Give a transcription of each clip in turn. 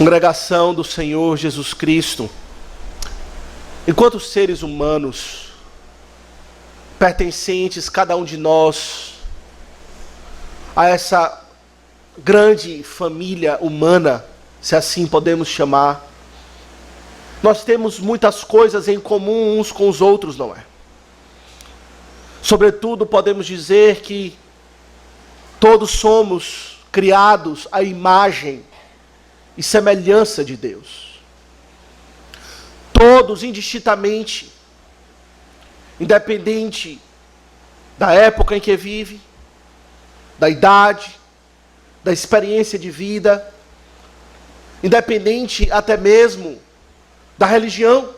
Congregação do Senhor Jesus Cristo, enquanto seres humanos, pertencentes, cada um de nós, a essa grande família humana, se assim podemos chamar, nós temos muitas coisas em comum uns com os outros, não é? Sobretudo, podemos dizer que todos somos criados à imagem e semelhança de Deus. Todos, indistintamente, independente da época em que vive, da idade, da experiência de vida, independente até mesmo da religião,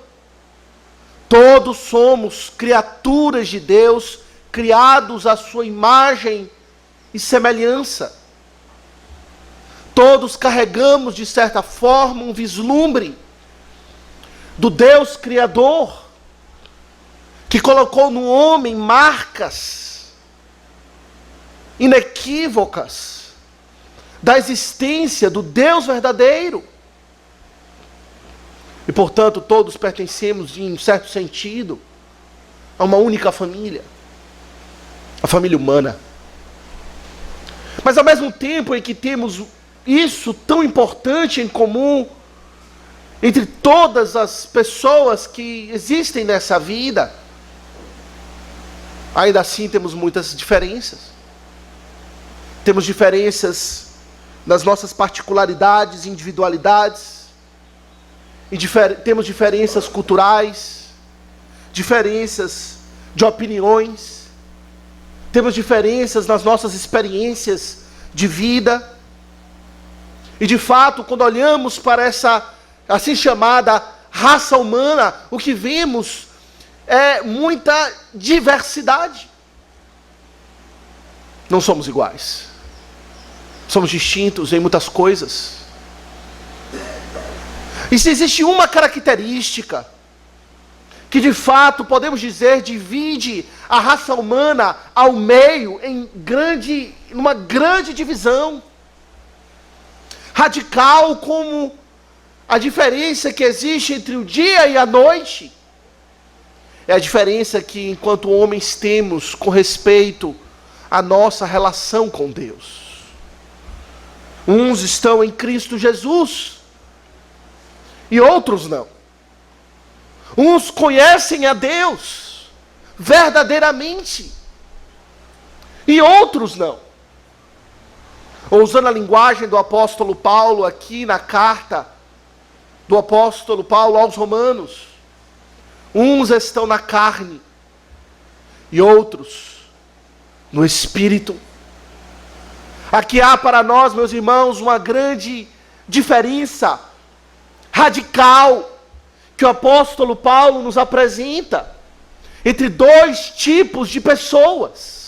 todos somos criaturas de Deus, criados à sua imagem e semelhança. Todos carregamos, de certa forma, um vislumbre do Deus Criador, que colocou no homem marcas inequívocas da existência do Deus verdadeiro. E, portanto, todos pertencemos, em certo sentido, a uma única família, a família humana. Mas, ao mesmo tempo em que temos isso tão importante em comum entre todas as pessoas que existem nessa vida, ainda assim temos muitas diferenças. Temos diferenças nas nossas particularidades, individualidades, e temos diferenças culturais, diferenças de opiniões, temos diferenças nas nossas experiências de vida. E de fato, quando olhamos para essa assim chamada raça humana, o que vemos é muita diversidade. Não somos iguais. Somos distintos em muitas coisas. E se existe uma característica que de fato podemos dizer divide a raça humana ao meio numa grande divisão, radical como a diferença que existe entre o dia e a noite, é a diferença que enquanto homens temos com respeito à nossa relação com Deus. Uns estão em Cristo Jesus e outros não. Uns conhecem a Deus verdadeiramente e outros não. Ou, usando a linguagem do apóstolo Paulo aqui na carta do apóstolo Paulo aos Romanos, uns estão na carne e outros no Espírito. Aqui há para nós, meus irmãos, uma grande diferença radical que o apóstolo Paulo nos apresenta entre dois tipos de pessoas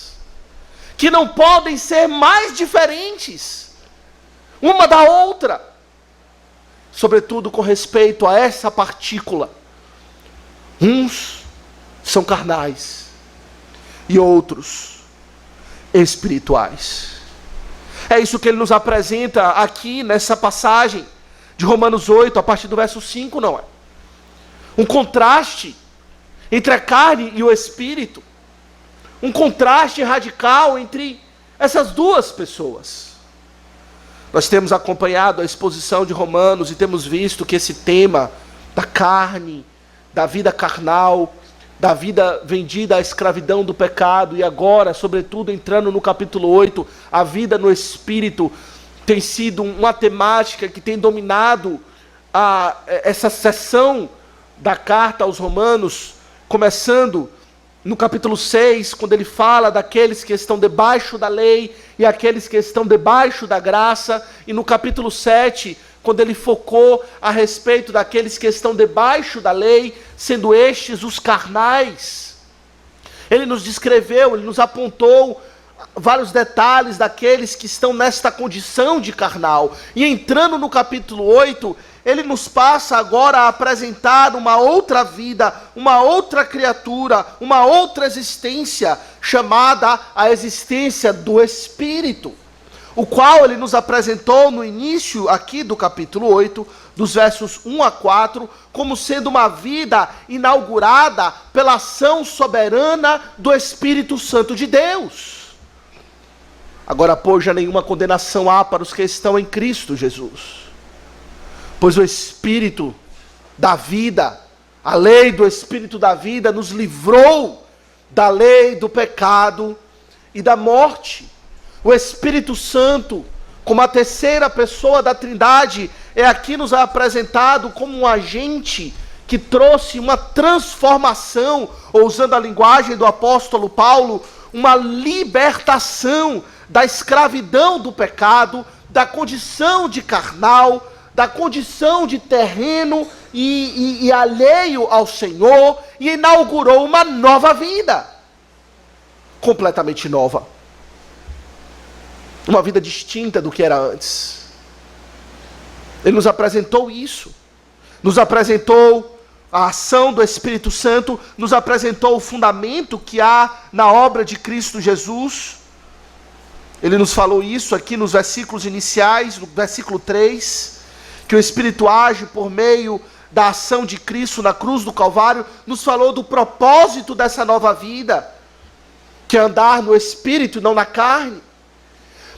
que não podem ser mais diferentes uma da outra, sobretudo com respeito a essa partícula. Uns são carnais e outros espirituais. É isso que ele nos apresenta aqui nessa passagem de Romanos 8, a partir do verso 5, não é? Um contraste entre a carne e o espírito. Um contraste radical entre essas duas pessoas. Nós temos acompanhado a exposição de Romanos e temos visto que esse tema da carne, da vida carnal, da vida vendida à escravidão do pecado, e agora, sobretudo, entrando no capítulo 8, a vida no Espírito, tem sido uma temática que tem dominado essa seção da carta aos Romanos, começando no capítulo 6, quando ele fala daqueles que estão debaixo da lei e aqueles que estão debaixo da graça, e no capítulo 7, quando ele focou a respeito daqueles que estão debaixo da lei, sendo estes os carnais. Ele nos descreveu, ele nos apontou vários detalhes daqueles que estão nesta condição de carnal. E entrando no capítulo 8, ele nos passa agora a apresentar uma outra vida, uma outra criatura, uma outra existência, chamada a existência do Espírito. o qual ele nos apresentou no início aqui do capítulo 8, dos versos 1 a 4, como sendo uma vida inaugurada pela ação soberana do Espírito Santo de Deus. Agora, pois, já nenhuma condenação há para os que estão em Cristo Jesus, pois o Espírito da vida, a lei do Espírito da vida, nos livrou da lei do pecado e da morte. O Espírito Santo, como a terceira pessoa da Trindade, é aqui nos apresentado como um agente que trouxe uma transformação, ou usando a linguagem do apóstolo Paulo, uma libertação da escravidão do pecado, da condição de carnal, da condição de terreno e alheio ao Senhor, e inaugurou uma nova vida, completamente nova. Uma vida distinta do que era antes. Ele nos apresentou isso. Nos apresentou a ação do Espírito Santo, nos apresentou o fundamento que há na obra de Cristo Jesus. Ele nos falou isso aqui nos versículos iniciais, no versículo 3, que o Espírito age por meio da ação de Cristo na cruz do Calvário. Nos falou do propósito dessa nova vida, que é andar no Espírito e não na carne.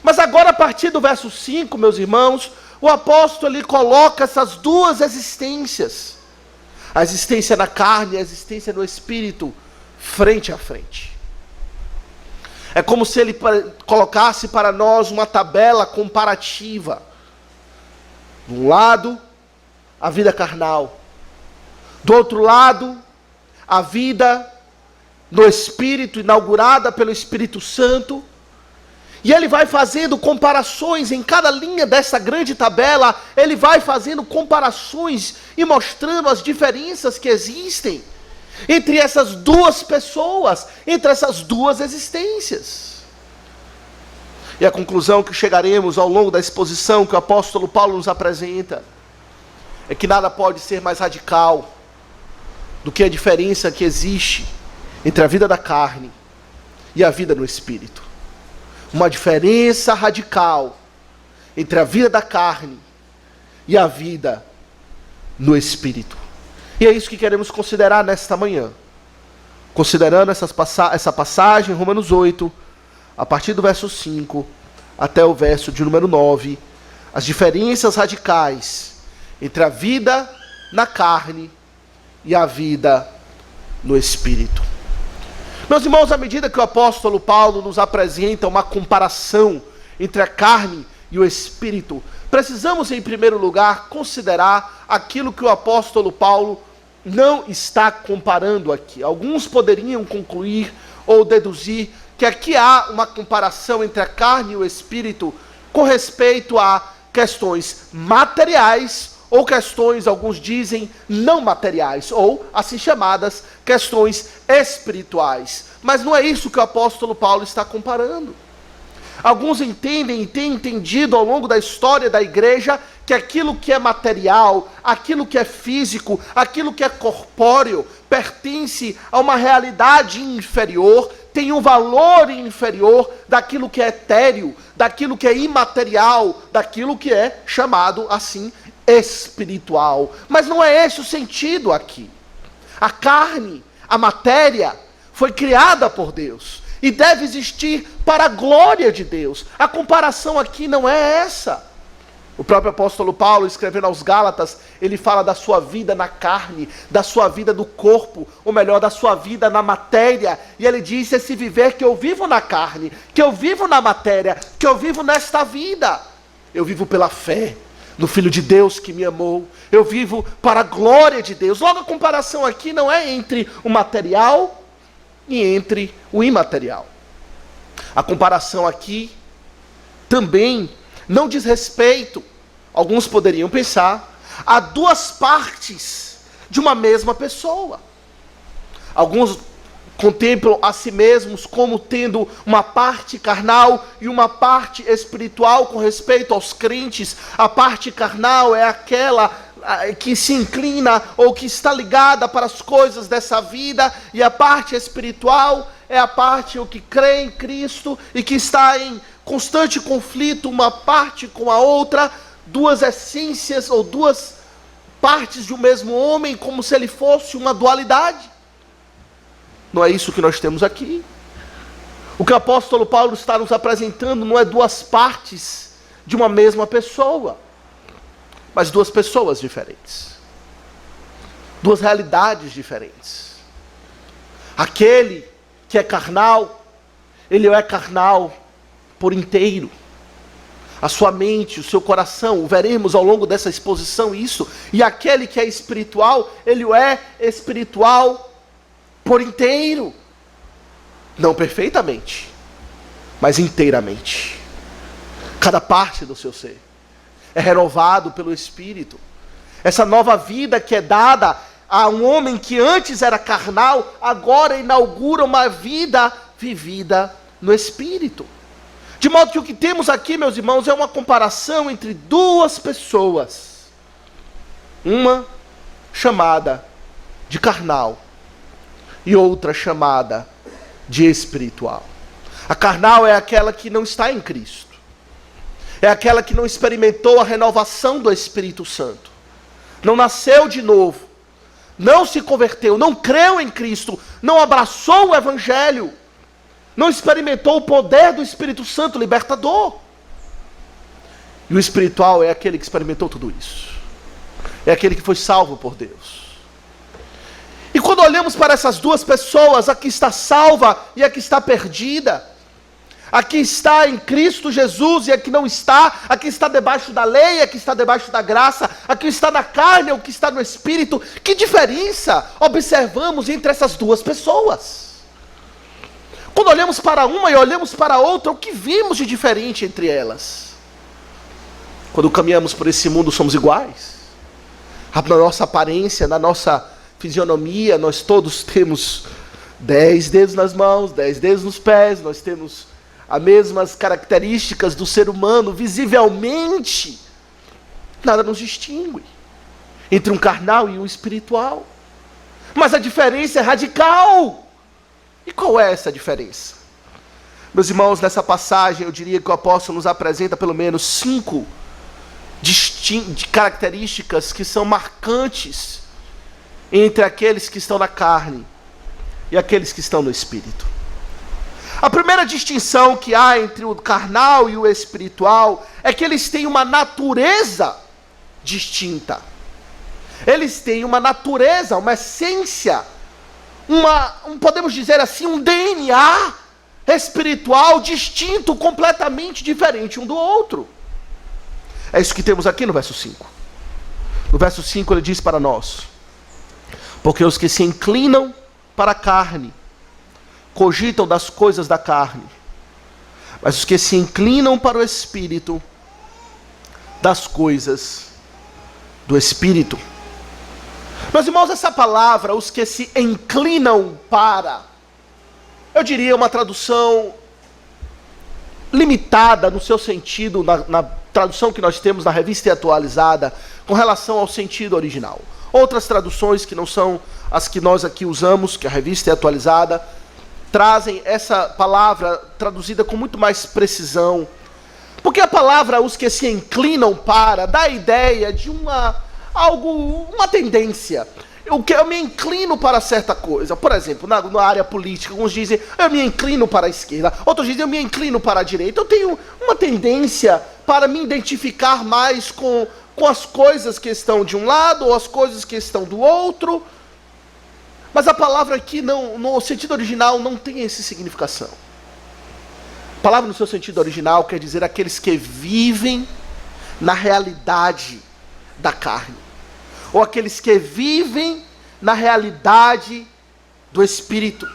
Mas agora, a partir do verso 5, meus irmãos, o apóstolo ele coloca essas duas existências, a existência na carne e a existência no Espírito, frente a frente. É como se ele colocasse para nós uma tabela comparativa. De um lado, a vida carnal. Do outro lado, a vida no Espírito, inaugurada pelo Espírito Santo. E ele vai fazendo comparações em cada linha dessa grande tabela. Ele vai fazendo comparações e mostrando as diferenças que existem entre essas duas pessoas, entre essas duas existências. E a conclusão que chegaremos ao longo da exposição que o apóstolo Paulo nos apresenta é que nada pode ser mais radical do que a diferença que existe entre a vida da carne e a vida no Espírito. Uma diferença radical entre a vida da carne e a vida no Espírito. E é isso que queremos considerar nesta manhã. Considerando essa passagem, Romanos 8, a partir do verso 5 até o verso de número 9, as diferenças radicais entre a vida na carne e a vida no Espírito. Meus irmãos, à medida que o apóstolo Paulo nos apresenta uma comparação entre a carne e o Espírito, precisamos, em primeiro lugar, considerar aquilo que o apóstolo Paulo não está comparando aqui. Alguns poderiam concluir ou deduzir que aqui há uma comparação entre a carne e o Espírito com respeito a questões materiais ou questões, alguns dizem, não materiais, ou assim chamadas questões espirituais. Mas não é isso que o apóstolo Paulo está comparando. Alguns entendem e têm entendido ao longo da história da igreja que aquilo que é material, aquilo que é físico, aquilo que é corpóreo, pertence a uma realidade inferior, tem um valor inferior daquilo que é etéreo, daquilo que é imaterial, daquilo que é chamado assim espiritual. Mas não é esse o sentido aqui. A carne, a matéria, foi criada por Deus e deve existir para a glória de Deus. A comparação aqui não é essa. O próprio apóstolo Paulo, escrevendo aos Gálatas, ele fala da sua vida na carne, da sua vida do corpo, ou melhor, da sua vida na matéria. E ele diz, esse viver que eu vivo na carne, que eu vivo na matéria, que eu vivo nesta vida. Eu vivo pela fé no Filho de Deus que me amou. Eu vivo para a glória de Deus. Logo, a comparação aqui não é entre o material e entre o imaterial. A comparação aqui também não diz respeito, alguns poderiam pensar, a duas partes de uma mesma pessoa. Alguns contemplam a si mesmos como tendo uma parte carnal e uma parte espiritual com respeito aos crentes. A parte carnal é aquela que se inclina ou que está ligada para as coisas dessa vida, e a parte espiritual é a parte o que crê em Cristo e que está em constante conflito, uma parte com a outra, duas essências ou duas partes de um mesmo homem, como se ele fosse uma dualidade. Não é isso que nós temos aqui. O que o apóstolo Paulo está nos apresentando não é duas partes de uma mesma pessoa, mas duas pessoas diferentes, duas realidades diferentes. Aquele que é carnal, ele é carnal por inteiro. A sua mente, o seu coração, veremos ao longo dessa exposição isso. E aquele que é espiritual, ele é espiritual por inteiro. Não perfeitamente, mas inteiramente. Cada parte do seu ser é renovado pelo Espírito. Essa nova vida que é dada a um homem que antes era carnal, agora inaugura uma vida vivida no Espírito. De modo que o que temos aqui, meus irmãos, é uma comparação entre duas pessoas. Uma chamada de carnal e outra chamada de espiritual. A carnal é aquela que não está em Cristo. É aquela que não experimentou a renovação do Espírito Santo. Não nasceu de novo. Não se converteu, não creu em Cristo, não abraçou o Evangelho. Não experimentou o poder do Espírito Santo libertador. E o espiritual é aquele que experimentou tudo isso. É aquele que foi salvo por Deus. E quando olhamos para essas duas pessoas, a que está salva e a que está perdida, a que está em Cristo Jesus e a que não está, a que está debaixo da lei, a que está debaixo da graça, a que está na carne ou que está no Espírito, que diferença observamos entre essas duas pessoas? Quando olhamos para uma e olhamos para a outra, o que vimos de diferente entre elas? Quando caminhamos por esse mundo somos iguais. Na nossa aparência, na nossa fisionomia, nós todos temos 10 dedos nas mãos, 10 dedos nos pés, nós temos as mesmas características do ser humano, visivelmente. Nada nos distingue entre um carnal e um espiritual. Mas a diferença é radical. E qual é essa diferença? Meus irmãos, nessa passagem eu diria que o apóstolo nos apresenta pelo menos 5 características que são marcantes entre aqueles que estão na carne e aqueles que estão no Espírito. A primeira distinção que há entre o carnal e o espiritual é que eles têm uma natureza distinta. Eles têm uma natureza, uma essência, podemos dizer assim, um DNA espiritual distinto, completamente diferente um do outro. É isso que temos aqui no verso 5. No verso 5 ele diz para nós: porque os que se inclinam para a carne cogitam das coisas da carne, mas os que se inclinam para o Espírito, das coisas do Espírito. Meus irmãos, essa palavra, os que se inclinam para, eu diria uma tradução limitada no seu sentido, na tradução que nós temos na Revista Atualizada, com relação ao sentido original. Outras traduções que não são as que nós aqui usamos, que a Revista Atualizada, trazem essa palavra traduzida com muito mais precisão. Porque a palavra os que se inclinam para dá a ideia de uma tendência. Eu me inclino para certa coisa. Por exemplo, na área política, alguns dizem, eu me inclino para a esquerda. Outros dizem, eu me inclino para a direita. Eu tenho uma tendência para me identificar mais com as coisas que estão de um lado ou as coisas que estão do outro. Mas a palavra aqui, no sentido original, não tem essa significação. A palavra no seu sentido original quer dizer aqueles que vivem na realidade da carne. Ou aqueles que vivem na realidade do Espírito.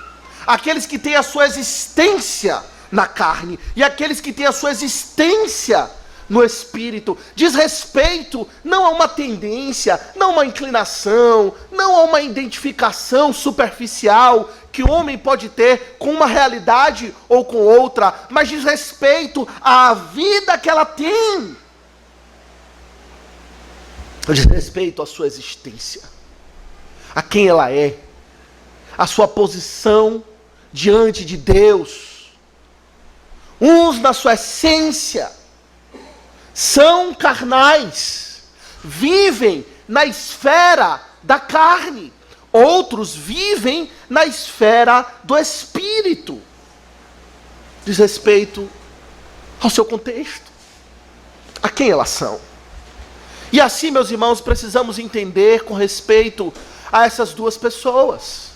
Aqueles que têm a sua existência na carne e aqueles que têm a sua existência no Espírito. Diz respeito não a uma tendência, não a uma inclinação, não a uma identificação superficial que o homem pode ter com uma realidade ou com outra, mas diz respeito à vida que ela tem. Diz respeito à sua existência, a quem ela é, a sua posição diante de Deus. uns na sua essência são carnais, vivem na esfera da carne, outros vivem na esfera do espírito. Diz respeito ao seu contexto, a quem elas são. E assim, meus irmãos, precisamos entender com respeito a essas duas pessoas.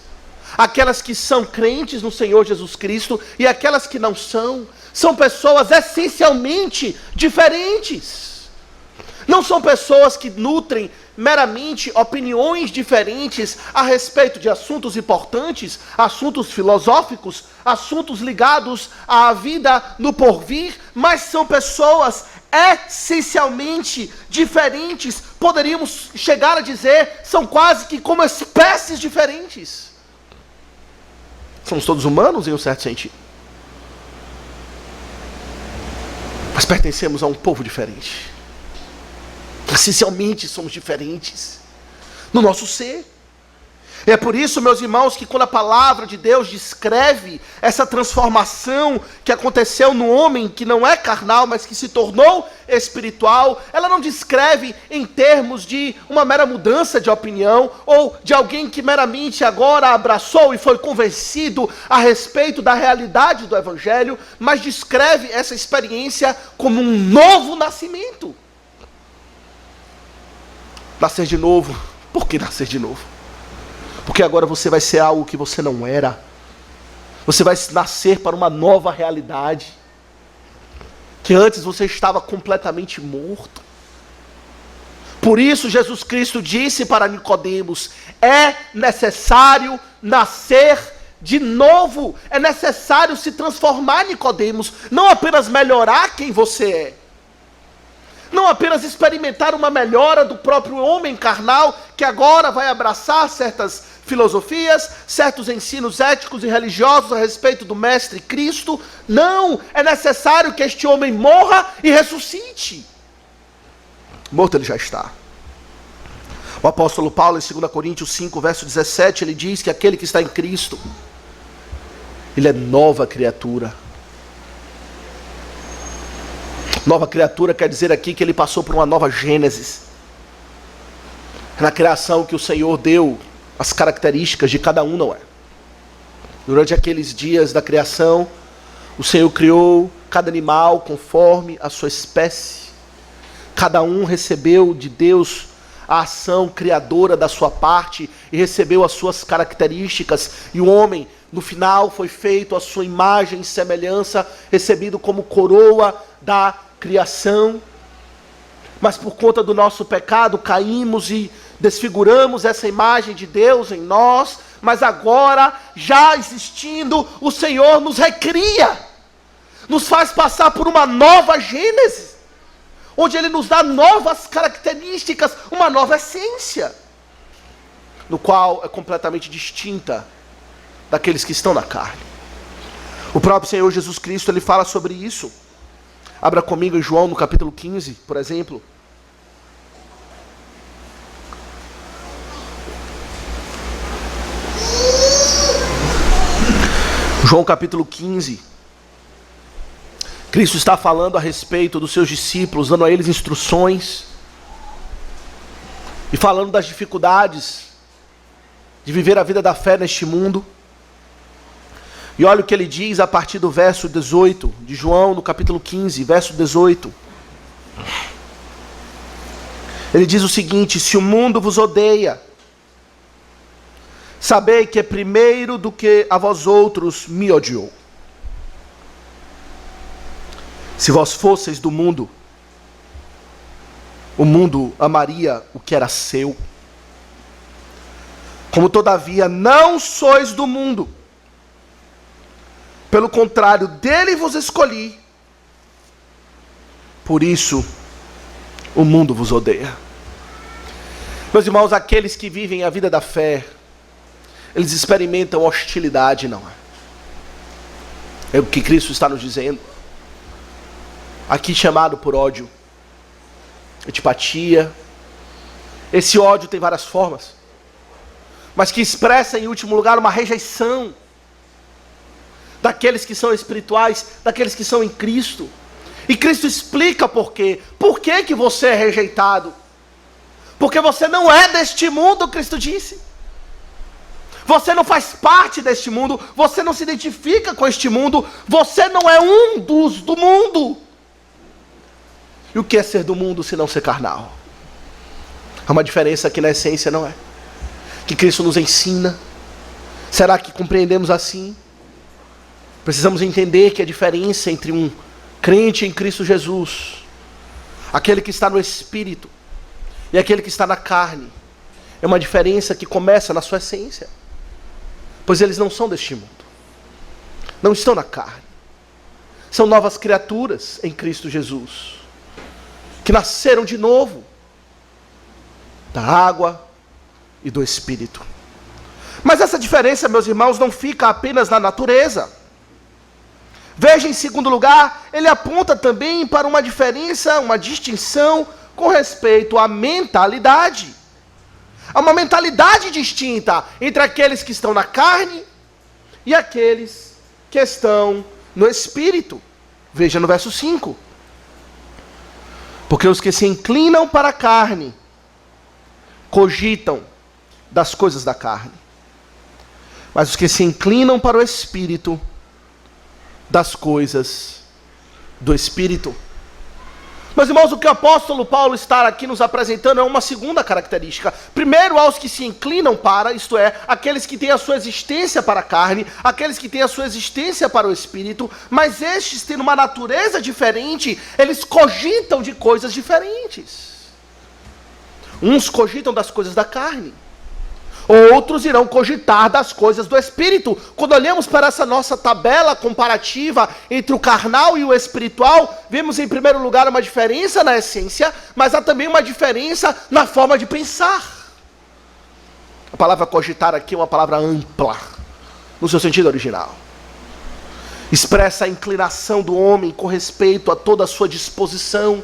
Aquelas que são crentes no Senhor Jesus Cristo e aquelas que não são. São pessoas essencialmente diferentes. Não são pessoas que nutrem meramente opiniões diferentes a respeito de assuntos importantes, assuntos filosóficos, assuntos ligados à vida no porvir, mas são pessoas essencialmente diferentes. Poderíamos chegar a dizer, são quase que como espécies diferentes. Somos todos humanos em um certo sentido, mas pertencemos a um povo diferente. Essencialmente somos diferentes no nosso ser. E é por isso, meus irmãos, que quando a palavra de Deus descreve essa transformação que aconteceu no homem que não é carnal, mas que se tornou espiritual, ela não descreve em termos de uma mera mudança de opinião, ou de alguém que meramente agora abraçou e foi convencido a respeito da realidade do Evangelho, mas descreve essa experiência como um novo nascimento. Nascer de novo. Por que nascer de novo? Porque agora você vai ser algo que você não era. Você vai nascer para uma nova realidade. Que antes você estava completamente morto. Por isso Jesus Cristo disse para Nicodemos: é necessário nascer de novo. É necessário se transformar, Nicodemos. Não apenas melhorar quem você é. Não apenas experimentar uma melhora do próprio homem carnal, que agora vai abraçar certas filosofias, certos ensinos éticos e religiosos a respeito do Mestre Cristo. Não, é necessário que este homem morra e ressuscite. Morto ele já está. O apóstolo Paulo, em 2 Coríntios 5, verso 17, ele diz que aquele que está em Cristo, ele é nova criatura. Nova criatura quer dizer aqui que ele passou por uma nova gênese. Na criação que o Senhor deu as características de cada um, não é? Durante aqueles dias da criação, o Senhor criou cada animal conforme a sua espécie. Cada um recebeu de Deus a ação criadora da sua parte e recebeu as suas características. E o homem, no final, foi feito à sua imagem e semelhança, recebido como coroa da criação. Mas por conta do nosso pecado, caímos e desfiguramos essa imagem de Deus em nós. Mas agora, já existindo, o Senhor nos recria, nos faz passar por uma nova gênese, onde Ele nos dá novas características, uma nova essência, no qual é completamente distinta daqueles que estão na carne. O próprio Senhor Jesus Cristo, Ele fala sobre isso. Abra comigo em João no capítulo 15, por exemplo. João capítulo 15. Cristo está falando a respeito dos seus discípulos, dando a eles instruções. E falando das dificuldades de viver a vida da fé neste mundo. E olha o que ele diz a partir do verso 18 de João, no capítulo 15, verso 18. Ele diz o seguinte: se o mundo vos odeia, sabei que é primeiro do que a vós outros me odiou. Se vós fosseis do mundo, o mundo amaria o que era seu. Como todavia não sois do mundo, pelo contrário, dele vos escolhi, por isso o mundo vos odeia. Meus irmãos, aqueles que vivem a vida da fé, eles experimentam hostilidade, não é? É o que Cristo está nos dizendo. Aqui chamado por ódio, antipatia. Esse ódio tem várias formas, mas que expressa em último lugar uma rejeição daqueles que são espirituais, daqueles que são em Cristo. E Cristo explica por quê. Por que que você é rejeitado? Porque você não é deste mundo, Cristo disse. Você não faz parte deste mundo, você não se identifica com este mundo, você não é um dos do mundo. E o que é ser do mundo se não ser carnal? Há uma diferença que na essência não é. Que Cristo nos ensina. Será que compreendemos assim? Precisamos entender que a diferença entre um crente em Cristo Jesus, aquele que está no Espírito, e aquele que está na carne, é uma diferença que começa na sua essência. Pois eles não são deste mundo. Não estão na carne. São novas criaturas em Cristo Jesus, que nasceram de novo da água e do Espírito. Mas essa diferença, meus irmãos, não fica apenas na natureza. Veja, em segundo lugar, ele aponta também para uma diferença, uma distinção com respeito à mentalidade. Há uma mentalidade distinta entre aqueles que estão na carne e aqueles que estão no Espírito. Veja no verso 5. Porque os que se inclinam para a carne cogitam das coisas da carne, mas os que se inclinam para o Espírito, das coisas do Espírito. Meus irmãos, o que o apóstolo Paulo está aqui nos apresentando é uma segunda característica. Primeiro, aos que se inclinam para, isto é, aqueles que têm a sua existência para a carne, aqueles que têm a sua existência para o Espírito, mas estes, tendo uma natureza diferente, eles cogitam de coisas diferentes. Uns cogitam das coisas da carne, outros irão cogitar das coisas do Espírito. Quando olhamos para essa nossa tabela comparativa entre o carnal e o espiritual, vemos em primeiro lugar uma diferença na essência, mas há também uma diferença na forma de pensar. A palavra cogitar aqui é uma palavra ampla, no seu sentido original. Expressa a inclinação do homem com respeito a toda a sua disposição,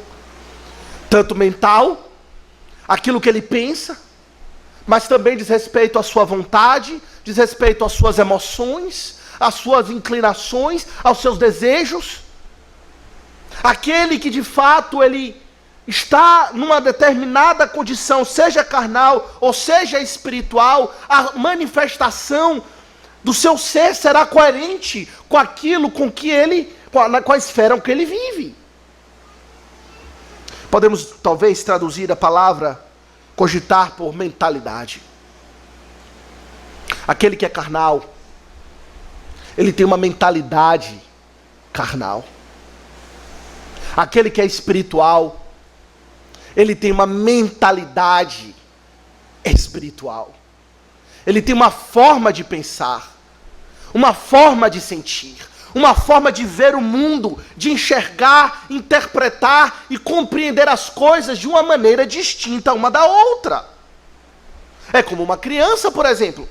tanto mental, aquilo que ele pensa, mas também diz respeito à sua vontade, diz respeito às suas emoções, às suas inclinações, aos seus desejos. Aquele que de fato ele está numa determinada condição, seja carnal ou seja espiritual, a manifestação do seu ser será coerente com aquilo com que ele, com a esfera em que ele vive. Podemos talvez traduzir a palavra cogitar por mentalidade. Aquele que é carnal, ele tem uma mentalidade carnal. Aquele que é espiritual, ele tem uma mentalidade espiritual. Ele tem uma forma de pensar, uma forma de sentir, uma forma de ver o mundo, de enxergar, interpretar e compreender as coisas de uma maneira distinta uma da outra. É como uma criança, por exemplo.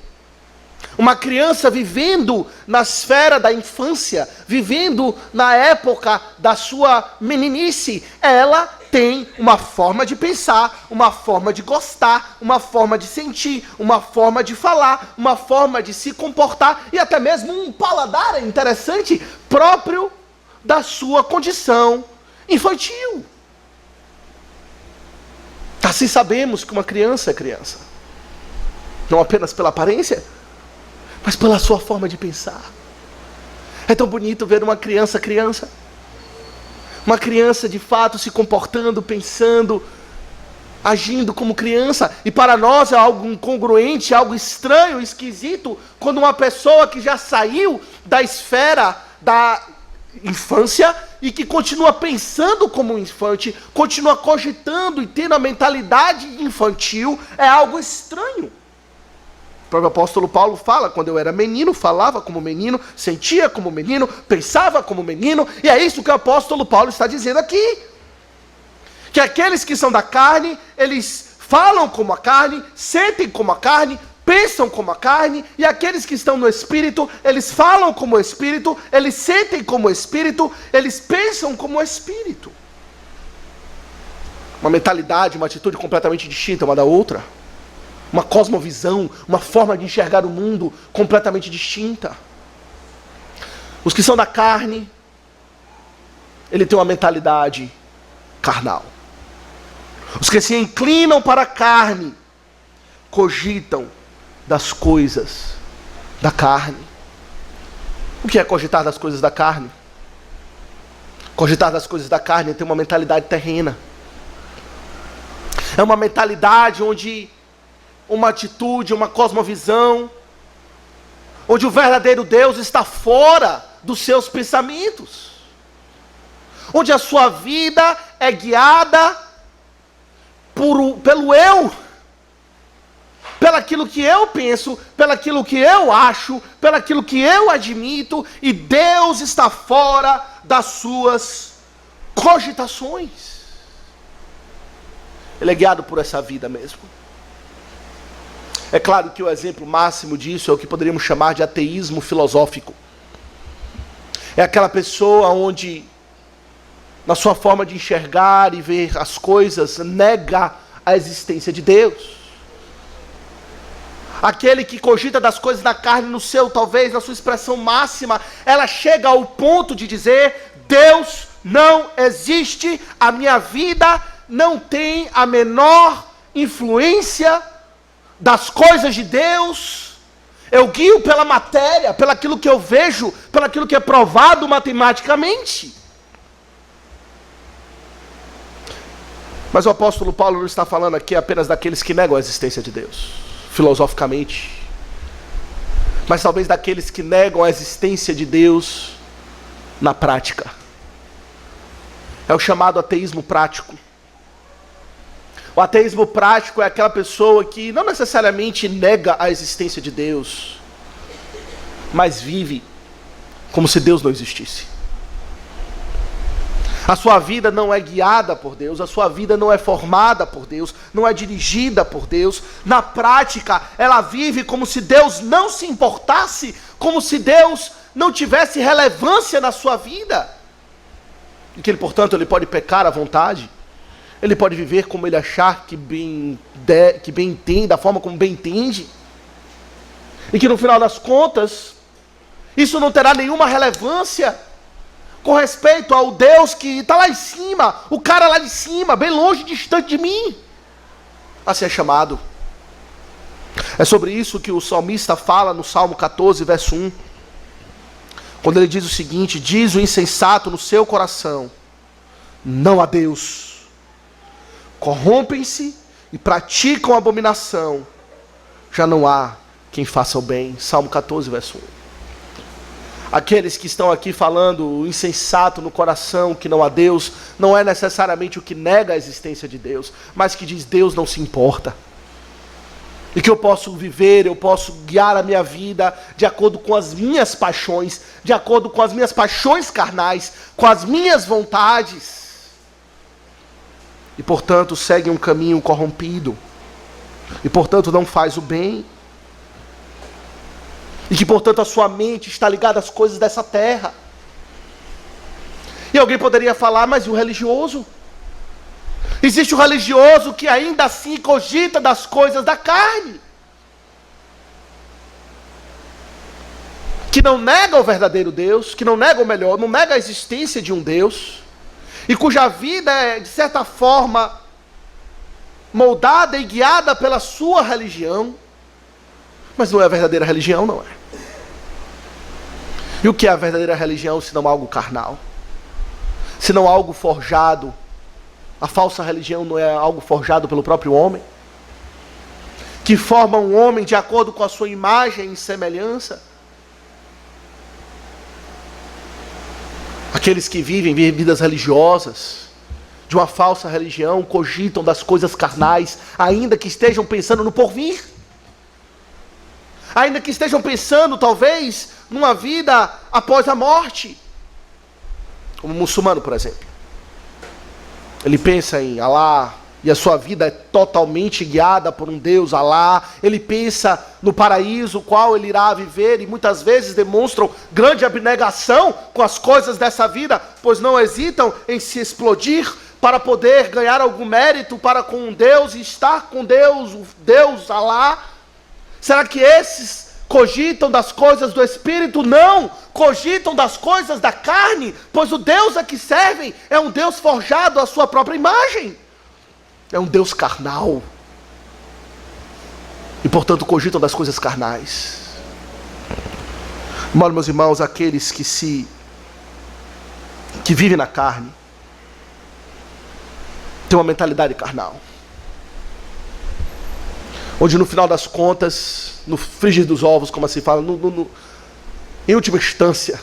Uma criança vivendo na esfera da infância, vivendo na época da sua meninice, ela tem uma forma de pensar, uma forma de gostar, uma forma de sentir, uma forma de falar, uma forma de se comportar e até mesmo um paladar interessante próprio da sua condição infantil. Assim sabemos que uma criança é criança, não apenas pela aparência, mas pela sua forma de pensar. É tão bonito ver uma criança criança. Uma criança de fato se comportando, pensando, agindo como criança. E para nós é algo incongruente, algo estranho, esquisito, quando uma pessoa que já saiu da esfera da infância e que continua pensando como um infante, continua cogitando e tendo a mentalidade infantil, é algo estranho. O próprio apóstolo Paulo fala, quando eu era menino, falava como menino, sentia como menino, pensava como menino, e é isso que o apóstolo Paulo está dizendo aqui. Que aqueles que são da carne, eles falam como a carne, sentem como a carne, pensam como a carne, e aqueles que estão no Espírito, eles falam como o Espírito, eles sentem como o Espírito, eles pensam como o Espírito. Uma mentalidade, uma atitude completamente distinta uma da outra. Uma cosmovisão, uma forma de enxergar o mundo completamente distinta. Os que são da carne, ele tem uma mentalidade carnal. Os que se inclinam para a carne, cogitam das coisas da carne. O que é cogitar das coisas da carne? Cogitar das coisas da carne é ter uma mentalidade terrena. É uma mentalidade onde uma atitude, uma cosmovisão, onde o verdadeiro Deus está fora dos seus pensamentos. Onde a sua vida é guiada pelo eu. Pelaquilo que eu penso, pelaquilo que eu acho, pelaquilo que eu admito, e Deus está fora das suas cogitações. Ele é guiado por essa vida mesmo. É claro que o exemplo máximo disso é o que poderíamos chamar de ateísmo filosófico. É aquela pessoa onde, na sua forma de enxergar e ver as coisas, nega a existência de Deus. Aquele que cogita das coisas da carne no seu, talvez, na sua expressão máxima, ela chega ao ponto de dizer: Deus não existe, a minha vida não tem a menor influência das coisas de Deus. Eu guio pela matéria, pelaquilo que eu vejo, pelaquilo que é provado matematicamente. Mas o apóstolo Paulo não está falando aqui apenas daqueles que negam a existência de Deus, filosoficamente, mas talvez daqueles que negam a existência de Deus na prática. É o chamado ateísmo prático. O ateísmo prático é aquela pessoa que não necessariamente nega a existência de Deus, mas vive como se Deus não existisse. A sua vida não é guiada por Deus, a sua vida não é formada por Deus, não é dirigida por Deus. Na prática, ela vive como se Deus não se importasse, como se Deus não tivesse relevância na sua vida. E que ele, portanto, ele pode pecar à vontade, ele pode viver como ele achar que bem entende, da forma como bem entende. E que no final das contas, isso não terá nenhuma relevância com respeito ao Deus que está lá em cima, o cara lá de cima, bem longe, distante de mim, a ser chamado. É sobre isso que o salmista fala no Salmo 14, verso 1, quando ele diz o seguinte: diz o insensato no seu coração, não há Deus, corrompem-se e praticam abominação, já não há quem faça o bem. Salmo 14, verso 1. Aqueles que estão aqui falando o insensato no coração, que não há Deus, não é necessariamente o que nega a existência de Deus, mas que diz: Deus não se importa. E que eu posso viver, eu posso guiar a minha vida de acordo com as minhas paixões, de acordo com as minhas paixões carnais, com as minhas vontades. E portanto segue um caminho corrompido. E portanto não faz o bem. E que, portanto, a sua mente está ligada às coisas dessa terra. E alguém poderia falar: mas e o religioso? Existe o religioso que ainda assim cogita das coisas da carne, que não nega o verdadeiro Deus, que não nega o melhor, não nega a existência de um Deus, e cuja vida é, de certa forma, moldada e guiada pela sua religião, mas não é a verdadeira religião, não é. E o que é a verdadeira religião, se não algo carnal? Se não algo forjado? A falsa religião não é algo forjado pelo próprio homem? Que forma um homem de acordo com a sua imagem e semelhança? Aqueles que vivem vidas religiosas, de uma falsa religião, cogitam das coisas carnais, ainda que estejam pensando no porvir. Ainda que estejam pensando, talvez, numa vida após a morte. Como o muçulmano, por exemplo. Ele pensa em Alá, e a sua vida é totalmente guiada por um Deus, Alá. Ele pensa no paraíso, o qual ele irá viver, e muitas vezes demonstram grande abnegação com as coisas dessa vida, pois não hesitam em se explodir para poder ganhar algum mérito para com Deus e estar com Deus, o Deus, Alá. Será que esses cogitam das coisas do Espírito, não cogitam das coisas da carne, pois o Deus a que servem é um Deus forjado à sua própria imagem. É um Deus carnal. E portanto cogitam das coisas carnais. Meus irmãos, aqueles que vivem na carne, têm uma mentalidade carnal. Onde no final das contas, no frigir dos ovos, como assim fala, em última instância,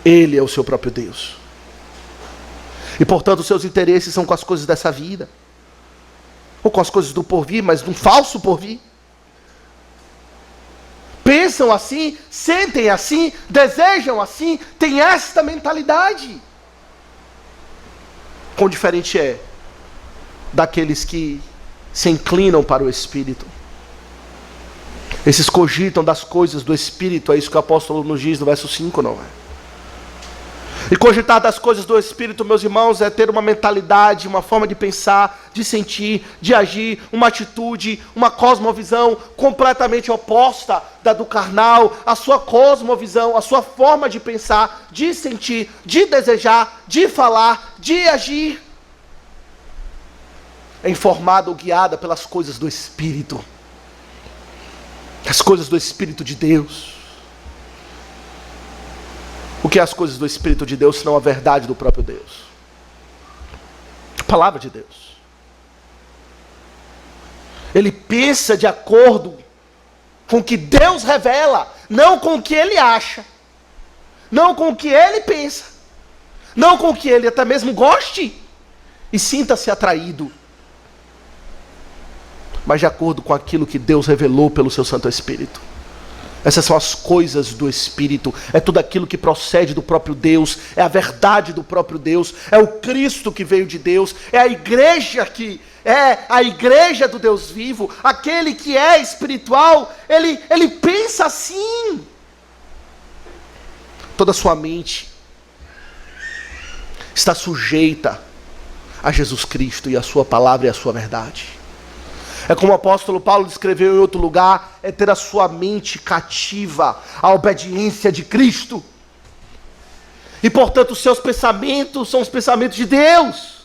Ele é o seu próprio Deus. E portanto os seus interesses são com as coisas dessa vida, ou com as coisas do porvir, mas num falso porvir. Pensam assim, sentem assim, desejam assim, têm esta mentalidade. Quão diferente é daqueles que se inclinam para o Espírito. Esses cogitam das coisas do Espírito, é isso que o apóstolo nos diz no verso 5, não é? E cogitar das coisas do Espírito, meus irmãos, é ter uma mentalidade, uma forma de pensar, de sentir, de agir, uma atitude, uma cosmovisão completamente oposta da do carnal. A sua cosmovisão, a sua forma de pensar, de sentir, de desejar, de falar, de agir, é informada ou guiada pelas coisas do Espírito. As coisas do Espírito de Deus. O que é as coisas do Espírito de Deus, senão a verdade do próprio Deus? A palavra de Deus. Ele pensa de acordo com o que Deus revela, não com o que ele acha, não com o que ele pensa, não com o que ele até mesmo goste e sinta-se atraído, mas de acordo com aquilo que Deus revelou pelo seu Santo Espírito. Essas são as coisas do Espírito, é tudo aquilo que procede do próprio Deus, é a verdade do próprio Deus, é o Cristo que veio de Deus, é a igreja do Deus vivo, aquele que é espiritual, ele pensa assim. Toda a sua mente está sujeita a Jesus Cristo e a sua palavra e a sua verdade. É como o apóstolo Paulo descreveu em outro lugar, é ter a sua mente cativa à obediência de Cristo. E portanto os seus pensamentos são os pensamentos de Deus.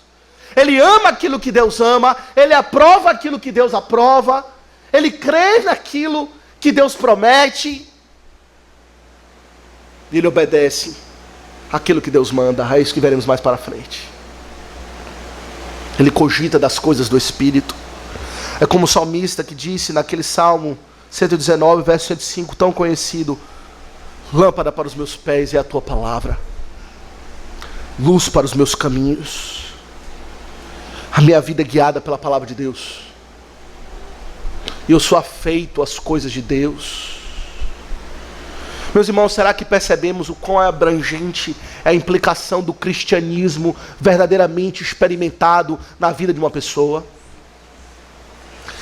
Ele ama aquilo que Deus ama, ele aprova aquilo que Deus aprova, ele crê naquilo que Deus promete, e ele obedece aquilo que Deus manda. É isso que veremos mais para frente. Ele cogita das coisas do Espírito. É como o salmista que disse naquele Salmo 119, verso 105, tão conhecido: lâmpada para os meus pés é a tua palavra, luz para os meus caminhos. A minha vida é guiada pela palavra de Deus. E eu sou afeito às coisas de Deus. Meus irmãos, será que percebemos o quão abrangente é a implicação do cristianismo verdadeiramente experimentado na vida de uma pessoa?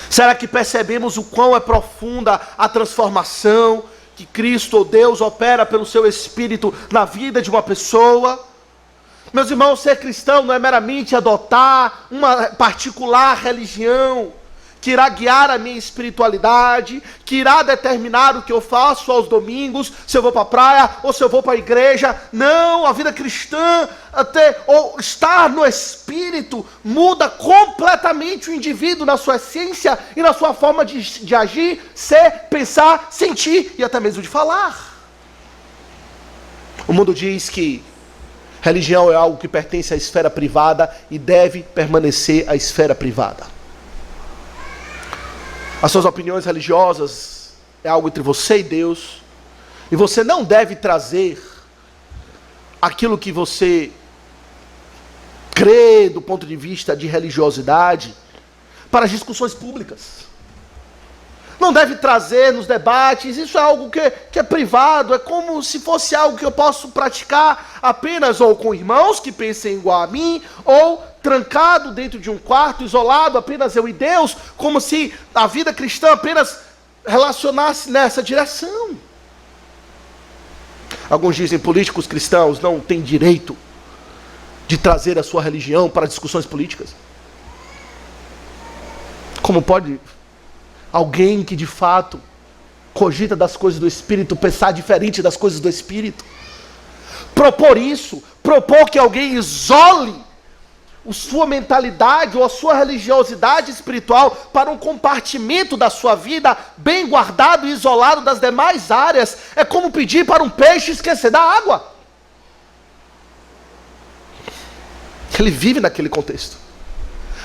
Será que percebemos o quão é profunda a transformação que Cristo ou Deus opera pelo seu Espírito na vida de uma pessoa? Meus irmãos, ser cristão não é meramente adotar uma particular religião que irá guiar a minha espiritualidade, que irá determinar o que eu faço aos domingos, se eu vou para a praia ou se eu vou para a igreja. Não, a vida cristã, ou estar no Espírito, muda completamente o indivíduo na sua essência e na sua forma de agir, ser, pensar, sentir e até mesmo de falar. O mundo diz que religião é algo que pertence à esfera privada e deve permanecer à esfera privada. As suas opiniões religiosas é algo entre você e Deus, e você não deve trazer aquilo que você crê do ponto de vista de religiosidade para as discussões públicas. Não deve trazer nos debates, isso é algo que é privado, é como se fosse algo que eu posso praticar apenas ou com irmãos que pensem igual a mim, ou trancado dentro de um quarto, isolado, apenas eu e Deus, como se a vida cristã apenas relacionasse nessa direção. Alguns dizem que políticos cristãos não têm direito de trazer a sua religião para discussões políticas. Como pode alguém que de fato cogita das coisas do Espírito, pensar diferente das coisas do Espírito. Propor isso, propor que alguém isole a sua mentalidade ou a sua religiosidade espiritual para um compartimento da sua vida bem guardado e isolado das demais áreas, é como pedir para um peixe esquecer da água. Ele vive naquele contexto.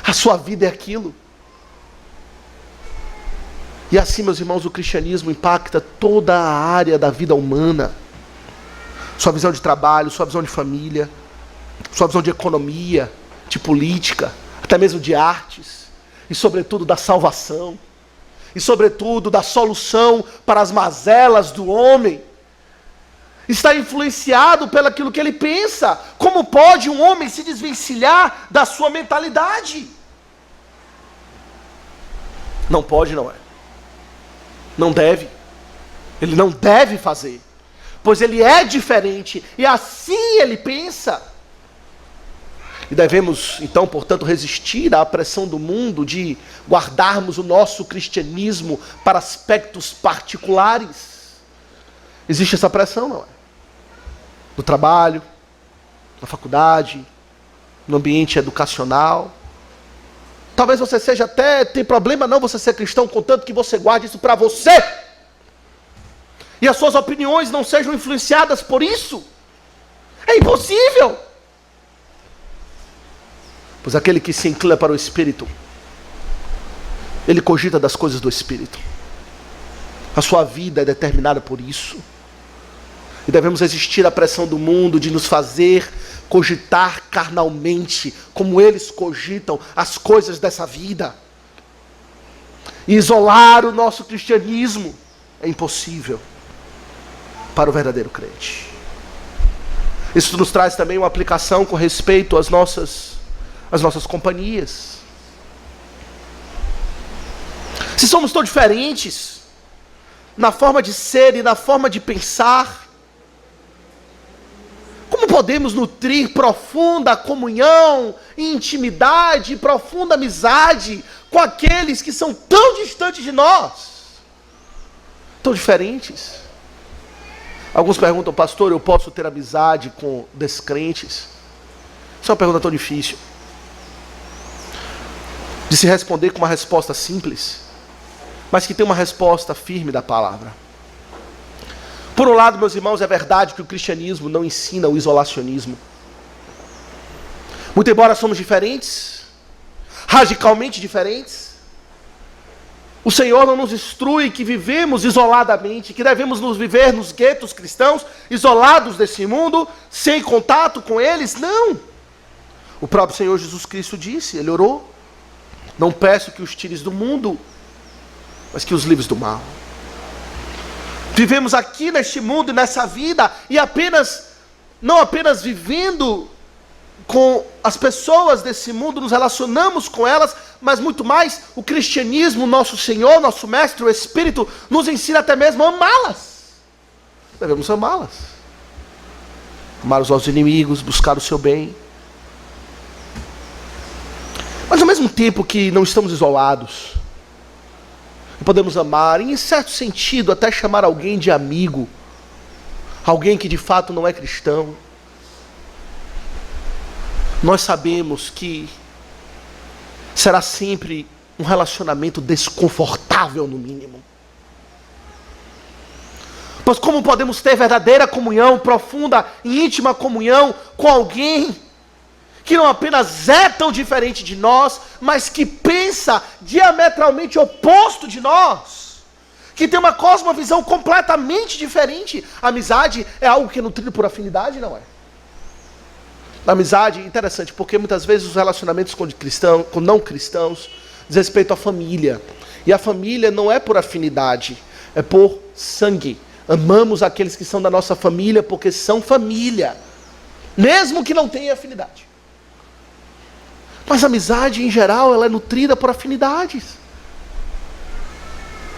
A sua vida é aquilo. E assim, meus irmãos, o cristianismo impacta toda a área da vida humana. Sua visão de trabalho, sua visão de família, sua visão de economia, de política, até mesmo de artes, e sobretudo da salvação, e sobretudo da solução para as mazelas do homem. Está influenciado pelo aquilo que ele pensa. Como pode um homem se desvencilhar da sua mentalidade? Não pode, não é. Não deve. Ele não deve fazer. Pois ele é diferente. E assim ele pensa. E devemos, então, portanto, resistir à pressão do mundo de guardarmos o nosso cristianismo para aspectos particulares. Existe essa pressão, não é? No trabalho, na faculdade, no ambiente educacional. Talvez você seja até, tem problema não você ser cristão, contanto que você guarde isso para você. E as suas opiniões não sejam influenciadas por isso. É impossível. Pois aquele que se inclina para o Espírito, ele cogita das coisas do Espírito. A sua vida é determinada por isso. E devemos resistir à pressão do mundo de nos fazer cogitar carnalmente, como eles cogitam as coisas dessa vida. E isolar o nosso cristianismo é impossível para o verdadeiro crente. Isso nos traz também uma aplicação com respeito às nossas companhias. Se somos tão diferentes na forma de ser e na forma de pensar, como podemos nutrir profunda comunhão, intimidade, profunda amizade com aqueles que são tão distantes de nós, tão diferentes? Alguns perguntam, pastor, eu posso ter amizade com descrentes? Isso é uma pergunta tão difícil de se responder com uma resposta simples, mas que tem uma resposta firme da palavra. Por um lado, meus irmãos, é verdade que o cristianismo não ensina o isolacionismo. Muito embora somos diferentes, radicalmente diferentes, o Senhor não nos instrui que vivemos isoladamente, que devemos nos viver nos guetos cristãos, isolados desse mundo, sem contato com eles. Não! O próprio Senhor Jesus Cristo disse, Ele orou, não peço que os tires do mundo, mas que os livres do mal. Vivemos aqui neste mundo e nessa vida, e não apenas vivendo com as pessoas desse mundo, nos relacionamos com elas, mas muito mais, o cristianismo, nosso Senhor, nosso Mestre, o Espírito, nos ensina até mesmo a amá-las. Devemos amá-las. Amar os nossos inimigos, buscar o seu bem. Mas ao mesmo tempo que não estamos isolados, podemos amar, e em certo sentido até chamar alguém de amigo, alguém que de fato não é cristão, nós sabemos que será sempre um relacionamento desconfortável no mínimo. Pois como podemos ter verdadeira comunhão, profunda e íntima comunhão com alguém que não apenas é tão diferente de nós, mas que pensa diametralmente oposto de nós, que tem uma cosmovisão completamente diferente? A amizade é algo que é nutrido por afinidade, não é? A amizade é interessante, porque muitas vezes os relacionamentos com não cristãos diz respeito à família, e a família não é por afinidade, é por sangue. Amamos aqueles que são da nossa família porque são família, mesmo que não tenham afinidade. Mas a amizade, em geral, ela é nutrida por afinidades.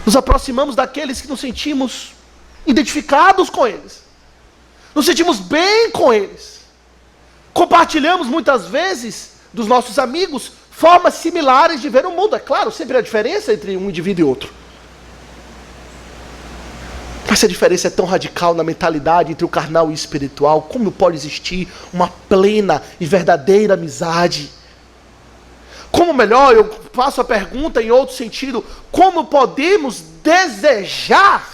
Nos aproximamos daqueles que nos sentimos identificados com eles. Nos sentimos bem com eles. Compartilhamos muitas vezes dos nossos amigos formas similares de ver o mundo. É claro, sempre há diferença entre um indivíduo e outro. Essa diferença é tão radical na mentalidade entre o carnal e o espiritual. Como pode existir uma plena e verdadeira amizade? Como melhor, eu faço a pergunta em outro sentido, como podemos desejar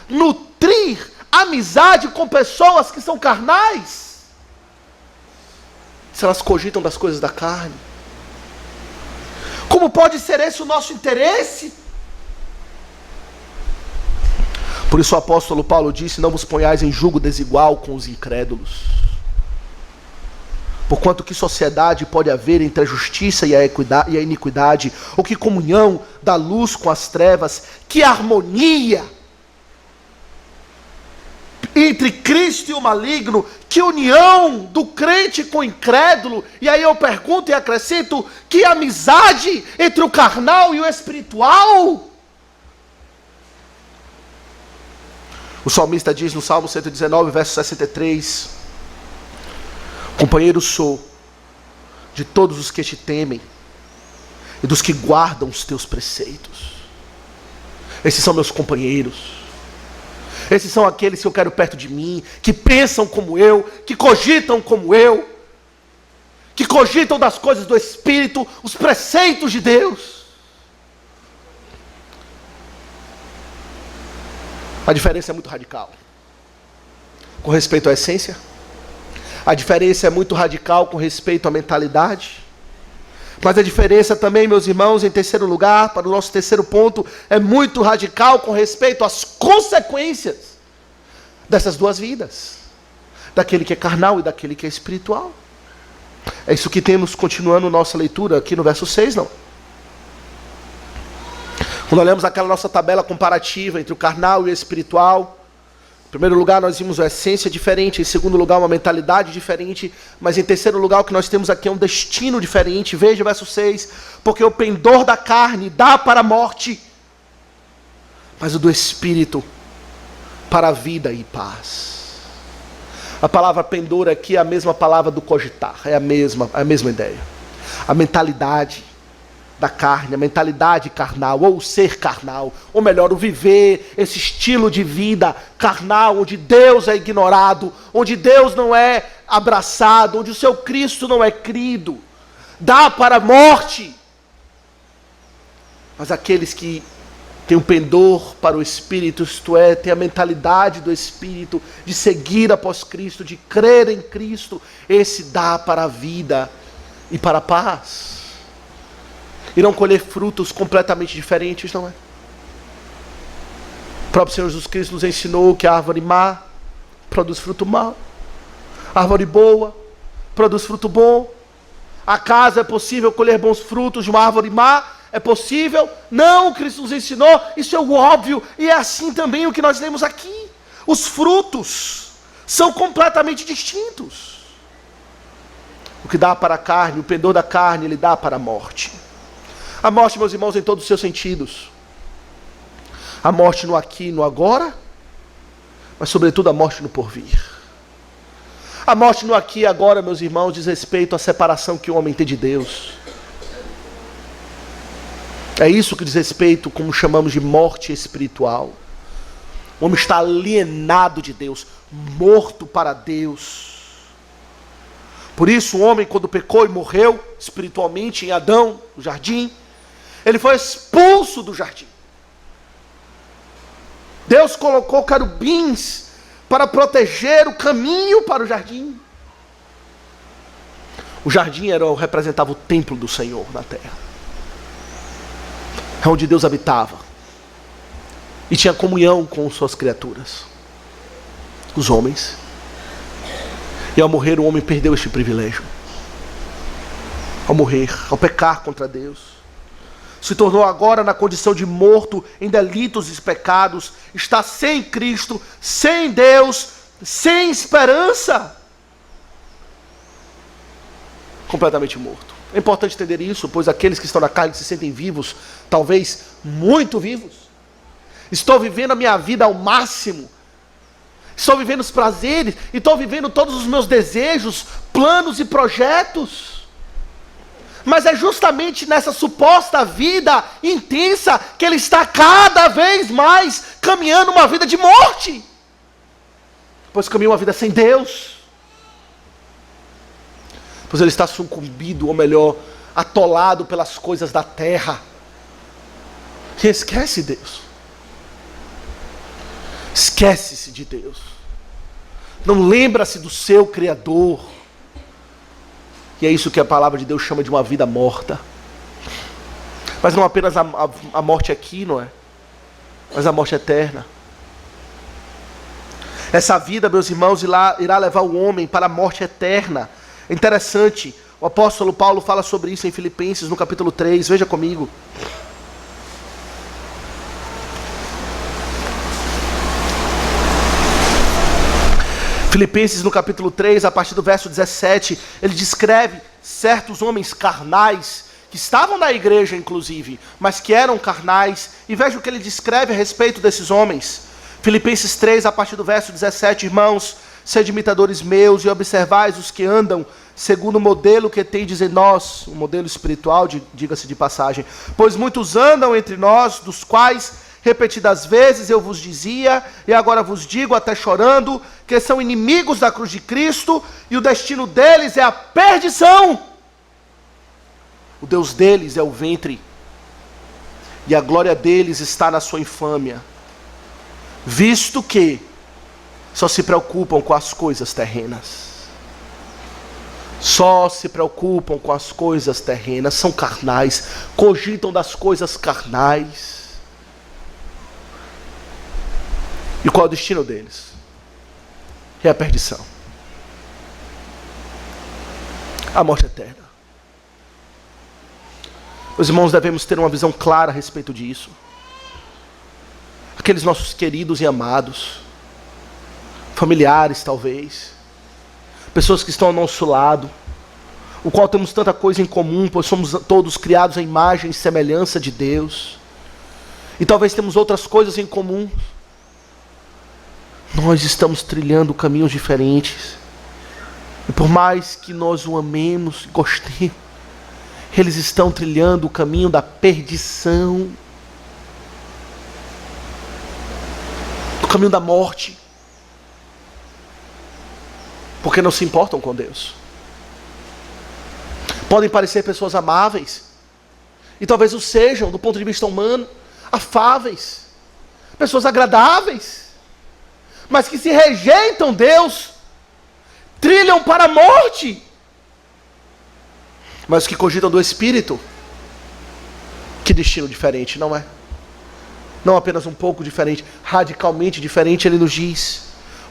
nutrir amizade com pessoas que são carnais, se elas cogitam das coisas da carne? Como pode ser esse o nosso interesse? Por isso o apóstolo Paulo disse: não vos ponhais em julgo desigual com os incrédulos. Porquanto que sociedade pode haver entre a justiça e a iniquidade? Ou que comunhão da luz com as trevas? Que harmonia entre Cristo e o maligno? Que união do crente com o incrédulo? E aí eu pergunto e acrescento: que amizade entre o carnal e o espiritual? O salmista diz no Salmo 119, verso 63: companheiro sou de todos os que te temem e dos que guardam os teus preceitos. Esses são meus companheiros. Esses são aqueles que eu quero perto de mim, que pensam como eu, que cogitam como eu, que cogitam das coisas do Espírito, os preceitos de Deus. A diferença é muito radical com respeito à essência. A diferença é muito radical com respeito à mentalidade. Mas a diferença também, meus irmãos, em terceiro lugar, para o nosso terceiro ponto, é muito radical com respeito às consequências dessas duas vidas, daquele que é carnal e daquele que é espiritual. É isso que temos continuando nossa leitura aqui no verso 6, não? Quando olhamos aquela nossa tabela comparativa entre o carnal e o espiritual, em primeiro lugar nós vimos uma essência diferente, em segundo lugar uma mentalidade diferente, mas em terceiro lugar o que nós temos aqui é um destino diferente. Veja o verso 6: porque o pendor da carne dá para a morte, mas o do espírito para a vida e paz. A palavra pendor aqui é a mesma palavra do cogitar, é a mesma ideia. A mentalidade da carne, a mentalidade carnal, ou o ser carnal, ou melhor, o viver esse estilo de vida carnal, onde Deus é ignorado, onde Deus não é abraçado, onde o seu Cristo não é crido, dá para a morte. Mas aqueles que têm um pendor para o Espírito, isto é, têm a mentalidade do Espírito, de seguir após Cristo, de crer em Cristo, esse dá para a vida e para a paz. Irão colher frutos completamente diferentes, não é? O próprio Senhor Jesus Cristo nos ensinou que a árvore má produz fruto mau, a árvore boa produz fruto bom. Acaso é possível colher bons frutos de uma árvore má? É possível? Não, Cristo nos ensinou, isso é o óbvio, e é assim também o que nós lemos aqui. Os frutos são completamente distintos. O que dá para a carne, o pendor da carne, ele dá para a morte. A morte, meus irmãos, em todos os seus sentidos. A morte no aqui e no agora, mas sobretudo a morte no porvir. A morte no aqui e agora, meus irmãos, diz respeito à separação que o homem tem de Deus. É isso que diz respeito, como chamamos de morte espiritual. O homem está alienado de Deus, morto para Deus. Por isso o homem, quando pecou e morreu espiritualmente em Adão, no jardim, ele foi expulso do jardim. Deus colocou querubins para proteger o caminho para o jardim. O jardim representava o templo do Senhor na terra. É onde Deus habitava. E tinha comunhão com suas criaturas, os homens. E ao morrer o homem perdeu este privilégio. Ao morrer, ao pecar contra Deus, se tornou agora na condição de morto em delitos e pecados, está sem Cristo, sem Deus, sem esperança, completamente morto. É importante entender isso, pois aqueles que estão na carne se sentem vivos, talvez muito vivos. Estou vivendo a minha vida ao máximo, estou vivendo os prazeres, estou vivendo todos os meus desejos, planos e projetos. Mas é justamente nessa suposta vida intensa que ele está cada vez mais caminhando uma vida de morte. Pois caminha uma vida sem Deus. Pois ele está sucumbido, ou melhor, atolado pelas coisas da terra. E esquece Deus. Esquece-se de Deus. Não lembra-se do seu Criador. E é isso que a palavra de Deus chama de uma vida morta. Mas não apenas a morte aqui, não é? Mas a morte eterna. Essa vida, meus irmãos, irá levar o homem para a morte eterna. É interessante, o apóstolo Paulo fala sobre isso em Filipenses, no capítulo 3, veja comigo. Filipenses no capítulo 3, a partir do verso 17, ele descreve certos homens carnais, que estavam na igreja inclusive, mas que eram carnais, e veja o que ele descreve a respeito desses homens. Filipenses 3, a partir do verso 17, irmãos, sede imitadores meus e observais os que andam segundo o modelo que tendes em nós, um modelo espiritual, diga-se de passagem, pois muitos andam entre nós, dos quais repetidas vezes eu vos dizia, e agora vos digo até chorando, que são inimigos da cruz de Cristo, e o destino deles é a perdição. O Deus deles é o ventre, e a glória deles está na sua infâmia, visto que só se preocupam com as coisas terrenas. Só se preocupam com as coisas terrenas, são carnais, cogitam das coisas carnais. E qual é o destino deles? É a perdição. A morte eterna. Os irmãos devemos ter uma visão clara a respeito disso. Aqueles nossos queridos e amados, familiares talvez, pessoas que estão ao nosso lado, o qual temos tanta coisa em comum, pois somos todos criados à imagem e semelhança de Deus, e talvez temos outras coisas em comum. Nós estamos trilhando caminhos diferentes, e por mais que nós o amemos e gostemos, eles estão trilhando o caminho da perdição, o caminho da morte, porque não se importam com Deus. Podem parecer pessoas amáveis, e talvez o sejam do ponto de vista humano, afáveis, pessoas agradáveis, mas que se rejeitam Deus, trilham para a morte. Mas que cogitam do Espírito, que destino diferente, não é? Não apenas um pouco diferente, radicalmente diferente, ele nos diz,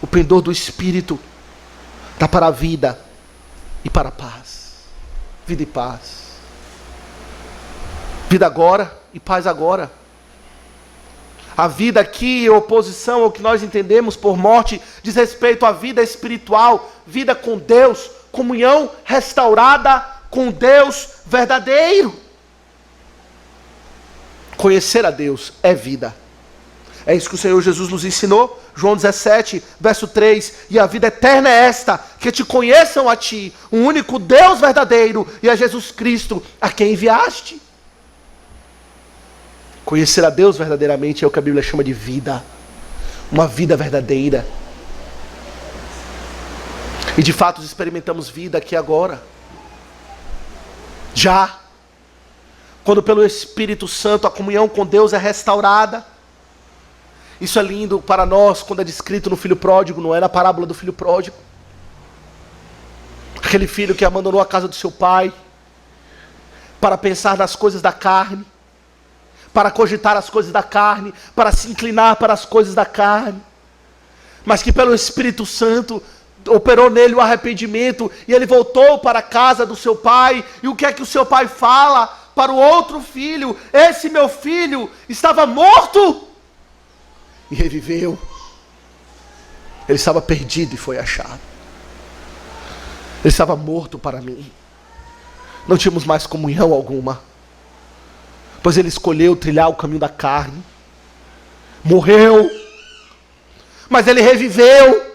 o pendor do Espírito dá para a vida e para a paz. Vida e paz. Vida agora e paz agora. A vida aqui, em oposição ao que nós entendemos por morte, diz respeito à vida espiritual, vida com Deus, comunhão restaurada com Deus verdadeiro. Conhecer a Deus é vida. É isso que o Senhor Jesus nos ensinou. João 17, verso 3. E a vida eterna é esta, que te conheçam a ti, o único Deus verdadeiro, e a Jesus Cristo, a quem enviaste. Conhecer a Deus verdadeiramente é o que a Bíblia chama de vida. Uma vida verdadeira. E de fato experimentamos vida aqui agora. Já. Quando pelo Espírito Santo a comunhão com Deus é restaurada. Isso é lindo para nós quando é descrito no filho pródigo, não é? Na parábola do filho pródigo. Aquele filho que abandonou a casa do seu pai para pensar nas coisas da carne, para cogitar as coisas da carne, para se inclinar para as coisas da carne, mas que pelo Espírito Santo operou nele o arrependimento, e ele voltou para a casa do seu pai, e o que é que o seu pai fala para o outro filho? Esse meu filho estava morto, e reviveu. Ele estava perdido e foi achado. Ele estava morto para mim. Não tínhamos mais comunhão alguma, pois ele escolheu trilhar o caminho da carne. Morreu, mas ele reviveu.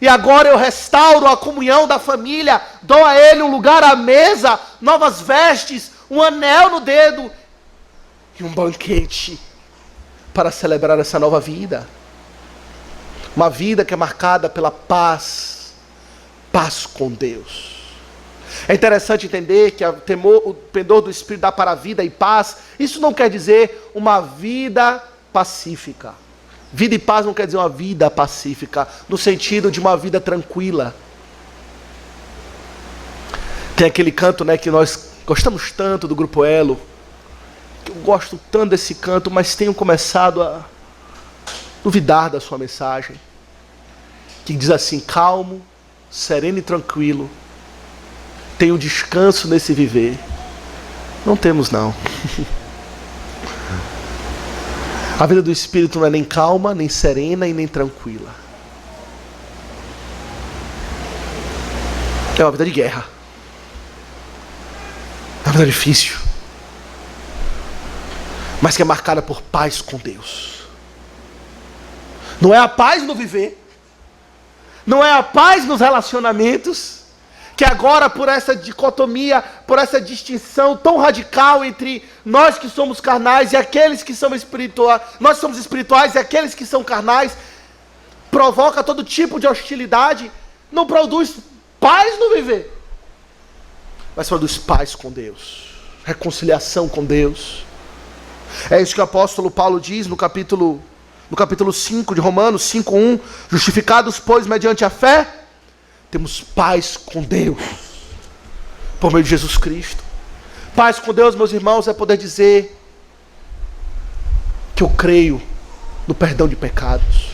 E agora eu restauro a comunhão da família, dou a ele um lugar à mesa, novas vestes, um anel no dedo e um banquete para celebrar essa nova vida. Uma vida que é marcada pela paz, paz com Deus. É interessante entender que o pendor do Espírito dá para a vida e paz. Isso não quer dizer uma vida pacífica. Vida e paz não quer dizer uma vida pacífica, no sentido de uma vida tranquila. Tem aquele canto, né, que nós gostamos tanto do Grupo Elo. Que eu gosto tanto desse canto, mas tenho começado a duvidar da sua mensagem. Que diz assim: calmo, sereno e tranquilo, tenho descanso nesse viver. Não temos, não. A vida do Espírito não é nem calma, nem serena e nem tranquila. É uma vida de guerra. É uma vida difícil, mas que é marcada por paz com Deus. Não é a paz no viver, não é a paz nos relacionamentos, que agora, por essa dicotomia, por essa distinção tão radical entre nós que somos carnais e aqueles que são espirituais, nós somos espirituais e aqueles que são carnais, provoca todo tipo de hostilidade, não produz paz no viver, mas produz paz com Deus, reconciliação com Deus. É isso que o apóstolo Paulo diz no capítulo 5 de Romanos, 5:1, justificados, pois, mediante a fé, temos paz com Deus, por meio de Jesus Cristo. Paz com Deus, meus irmãos, é poder dizer que eu creio no perdão de pecados.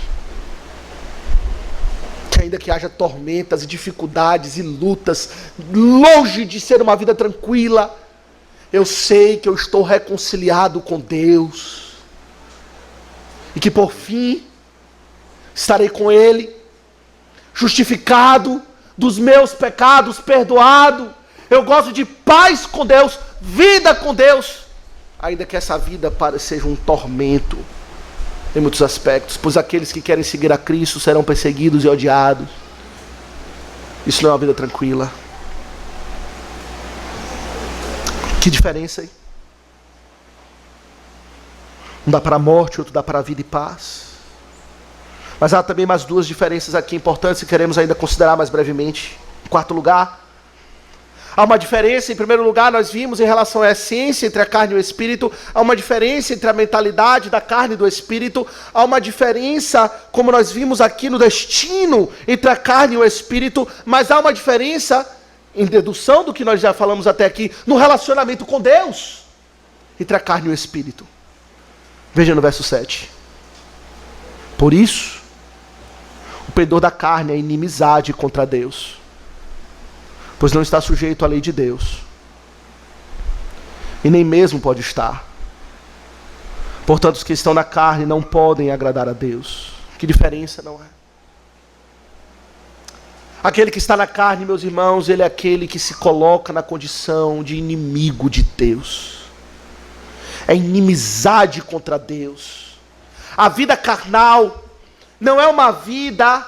Que ainda que haja tormentas e dificuldades e lutas, longe de ser uma vida tranquila, eu sei que eu estou reconciliado com Deus. E que por fim, estarei com Ele, justificado dos meus pecados, perdoado. Eu gosto de paz com Deus, vida com Deus, ainda que essa vida seja um tormento em muitos aspectos, pois aqueles que querem seguir a Cristo serão perseguidos e odiados. Isso não é uma vida tranquila. Que diferença, hein? Um dá para a morte, outro dá para a vida e paz. Mas há também mais duas diferenças aqui importantes que queremos ainda considerar mais brevemente. Em quarto lugar, há uma diferença. Em primeiro lugar, nós vimos em relação à essência entre a carne e o espírito. Há uma diferença entre a mentalidade da carne e do espírito. Há uma diferença, como nós vimos aqui, no destino entre a carne e o espírito. Mas há uma diferença, em dedução do que nós já falamos até aqui, no relacionamento com Deus, entre a carne e o espírito. Veja no verso 7. Por isso, o pendor da carne é inimizade contra Deus, pois não está sujeito à lei de Deus, e nem mesmo pode estar. Portanto, os que estão na carne não podem agradar a Deus. Que diferença, não é? Aquele que está na carne, meus irmãos, ele é aquele que se coloca na condição de inimigo de Deus. É inimizade contra Deus. A vida carnal não é uma vida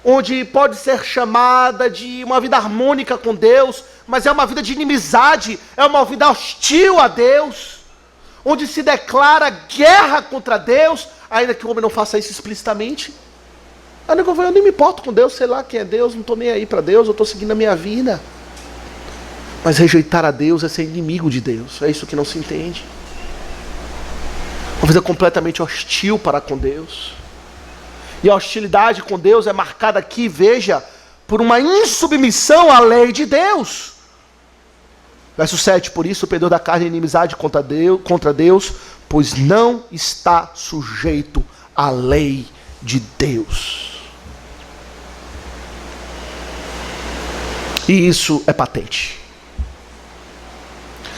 onde pode ser chamada de uma vida harmônica com Deus, mas é uma vida de inimizade, é uma vida hostil a Deus, onde se declara guerra contra Deus, ainda que o homem não faça isso explicitamente. Eu nem me importo com Deus, sei lá quem é Deus, não estou nem aí para Deus, eu estou seguindo a minha vida. Mas rejeitar a Deus é ser inimigo de Deus, é isso que não se entende. Uma vida completamente hostil para com Deus. E a hostilidade com Deus é marcada aqui, veja, por uma insubmissão à lei de Deus. Verso 7, por isso o pendor da carne é inimizade contra Deus, pois não está sujeito à lei de Deus. E isso é patente.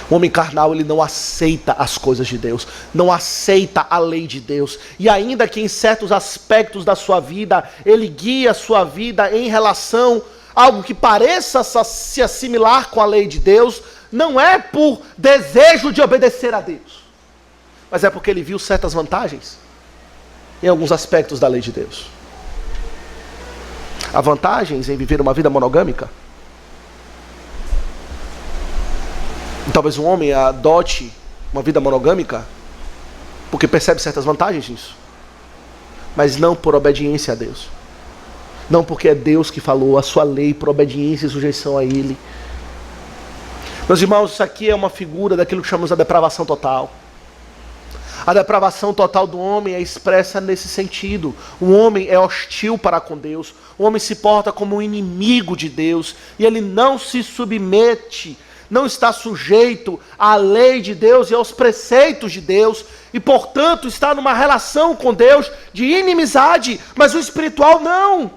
O homem carnal, ele não aceita as coisas de Deus, não aceita a lei de Deus, e ainda que em certos aspectos da sua vida, ele guia a sua vida em relação a algo que pareça se assimilar com a lei de Deus, não é por desejo de obedecer a Deus, mas é porque ele viu certas vantagens em alguns aspectos da lei de Deus. Há vantagens em viver uma vida monogâmica? Talvez um homem adote uma vida monogâmica porque percebe certas vantagens nisso, mas não por obediência a Deus. Não porque é Deus que falou, a sua lei, por obediência e sujeição a Ele. Meus irmãos, isso aqui é uma figura daquilo que chamamos de depravação total. A depravação total do homem é expressa nesse sentido. O homem é hostil para com Deus. O homem se porta como um inimigo de Deus. E ele não se submete, não está sujeito à lei de Deus e aos preceitos de Deus. E, portanto, está numa relação com Deus de inimizade. Mas o espiritual não.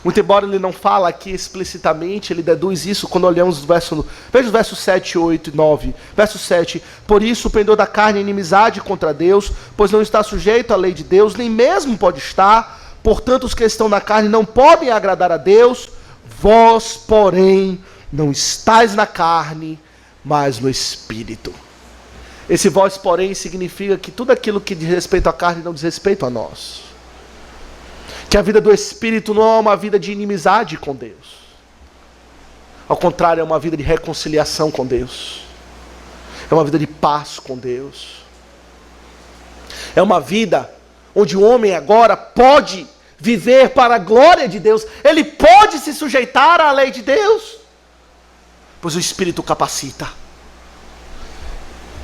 Muito embora ele não fala aqui explicitamente, ele deduz isso quando olhamos o verso... Veja os versos 7, 8 e 9. Verso 7. Por isso o pendor da carne é inimizade contra Deus, pois não está sujeito à lei de Deus, nem mesmo pode estar. Portanto, os que estão na carne não podem agradar a Deus. Vós, porém, não estáis na carne, mas no Espírito. Esse vós, porém, significa que tudo aquilo que diz respeito à carne não diz respeito a nós. Que a vida do Espírito não é uma vida de inimizade com Deus. Ao contrário, é uma vida de reconciliação com Deus. É uma vida de paz com Deus. É uma vida onde o homem agora pode viver para a glória de Deus. Ele pode se sujeitar à lei de Deus, pois o Espírito capacita.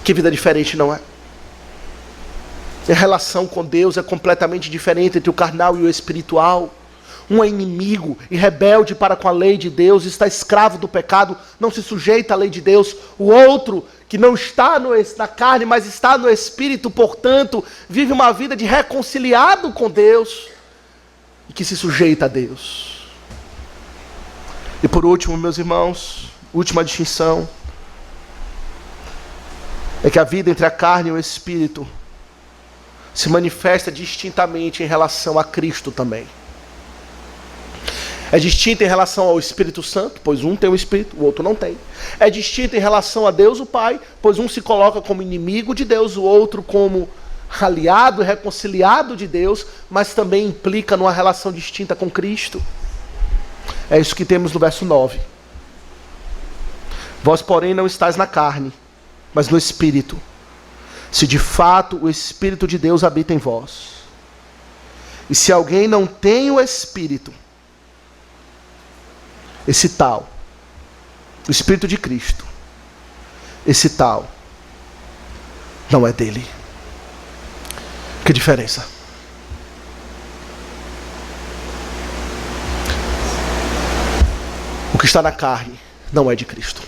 Que vida diferente, não é? A relação com Deus é completamente diferente entre o carnal e o espiritual. Um é inimigo e rebelde para com a lei de Deus, está escravo do pecado, não se sujeita à lei de Deus. O outro, que não está na carne, mas está no Espírito, portanto, vive uma vida de reconciliado com Deus e que se sujeita a Deus. E por último, meus irmãos, última distinção, é que a vida entre a carne e o Espírito se manifesta distintamente em relação a Cristo também. É distinta em relação ao Espírito Santo, pois um tem o Espírito, o outro não tem. É distinta em relação a Deus o Pai, pois um se coloca como inimigo de Deus, o outro como aliado e reconciliado de Deus, mas também implica numa relação distinta com Cristo. É isso que temos no verso 9. Vós, porém, não estáis na carne, mas no Espírito, se de fato o Espírito de Deus habita em vós. E se alguém não tem o Espírito, esse tal, o Espírito de Cristo, esse tal, não é dele. Que diferença? O que está na carne não é de Cristo.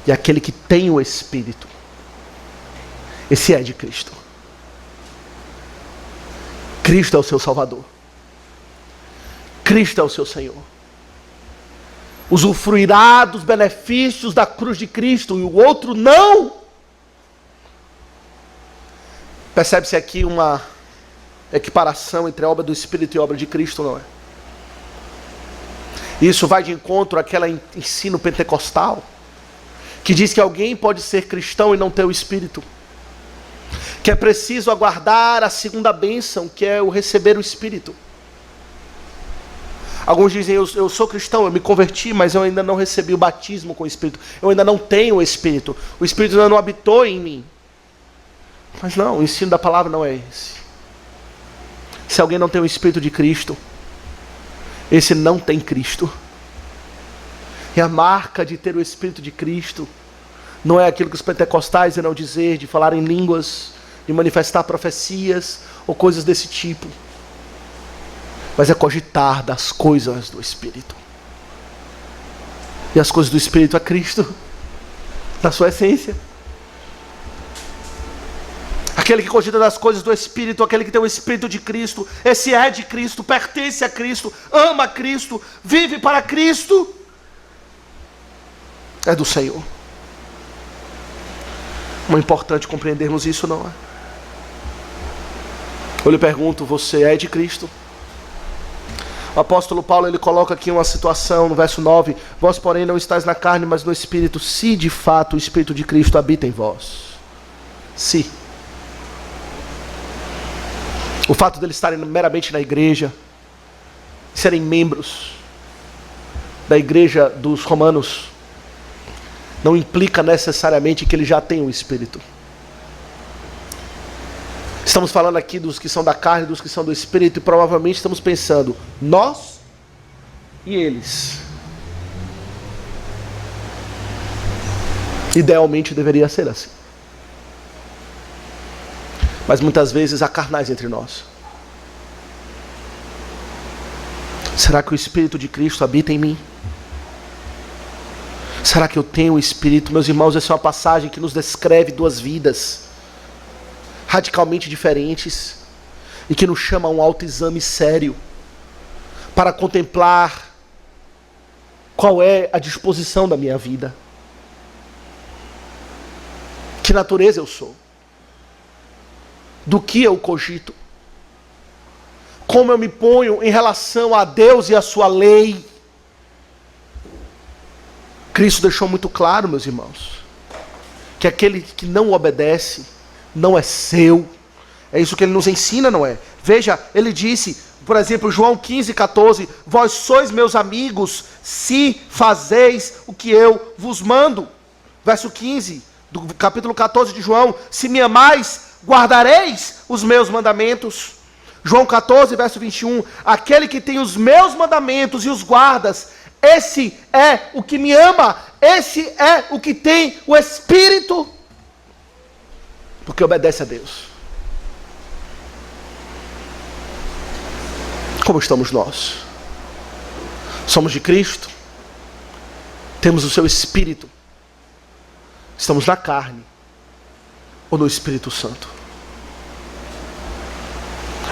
E aquele que tem o Espírito, esse é de Cristo. Cristo é o seu Salvador. Cristo é o seu Senhor. Usufruirá dos benefícios da cruz de Cristo e o outro não. Percebe-se aqui uma equiparação entre a obra do Espírito e a obra de Cristo, não é? Isso vai de encontro àquele ensino pentecostal que diz que alguém pode ser cristão e não ter o Espírito. Que é preciso aguardar a segunda bênção, que é o receber o Espírito. Alguns dizem, eu sou cristão, eu me converti, mas eu ainda não recebi o batismo com o Espírito. Eu ainda não tenho o Espírito. O Espírito ainda não habitou em mim. Mas não, o ensino da palavra não é esse. Se alguém não tem o Espírito de Cristo, esse não tem Cristo. E a marca de ter o Espírito de Cristo não é aquilo que os pentecostais irão dizer, de falar em línguas, de manifestar profecias ou coisas desse tipo. Mas é cogitar das coisas do Espírito. E as coisas do Espírito é Cristo, na sua essência. Aquele que cogita das coisas do Espírito, aquele que tem o Espírito de Cristo, esse é de Cristo, pertence a Cristo, ama Cristo, vive para Cristo, é do Senhor. Não é importante compreendermos isso, não é? Eu lhe pergunto, você é de Cristo? O apóstolo Paulo, ele coloca aqui uma situação no verso 9: vós, porém, não estáis na carne, mas no Espírito, se de fato o Espírito de Cristo habita em vós. Se. O fato deles estarem meramente na igreja, serem membros da igreja dos romanos, não implica necessariamente que eles já tenham o Espírito. Estamos falando aqui dos que são da carne, dos que são do Espírito, e provavelmente estamos pensando, nós e eles. Idealmente deveria ser assim. Mas muitas vezes há carnais entre nós. Será que o Espírito de Cristo habita em mim? Será que eu tenho o Espírito? Meus irmãos, essa é uma passagem que nos descreve duas vidas radicalmente diferentes e que nos chama a um autoexame sério para contemplar qual é a disposição da minha vida. Que natureza eu sou? Do que eu cogito? Como eu me ponho em relação a Deus e a sua lei? Cristo deixou muito claro, meus irmãos, que aquele que não obedece não é seu. É isso que ele nos ensina, não é? Veja, ele disse, por exemplo, João 15:14, vós sois meus amigos se fazeis o que eu vos mando. Verso 15 do capítulo 14 de João, se me amais, guardareis os meus mandamentos. João 14, verso 21, aquele que tem os meus mandamentos e os guardas, esse é o que me ama, esse é o que tem o Espírito, porque obedece a Deus. Como estamos nós? Somos de Cristo? Temos o seu Espírito? Estamos na carne ou no Espírito Santo?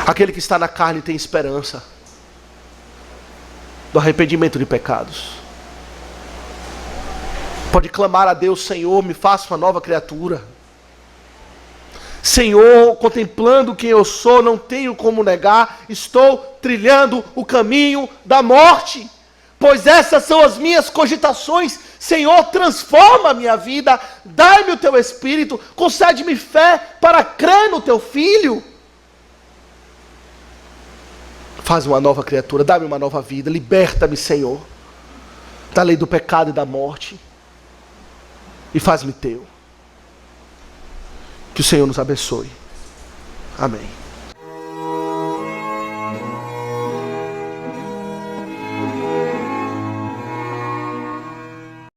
Aquele que está na carne tem esperança do arrependimento de pecados. Pode clamar a Deus, Senhor, me faça uma nova criatura. Senhor, contemplando quem eu sou, não tenho como negar, estou trilhando o caminho da morte, pois essas são as minhas cogitações. Senhor, transforma a minha vida, dai-me o teu Espírito, concede-me fé para crer no teu Filho. Faz uma nova criatura, dá-me uma nova vida, liberta-me, Senhor, da lei do pecado e da morte, e faz-me teu. Que o Senhor nos abençoe. Amém.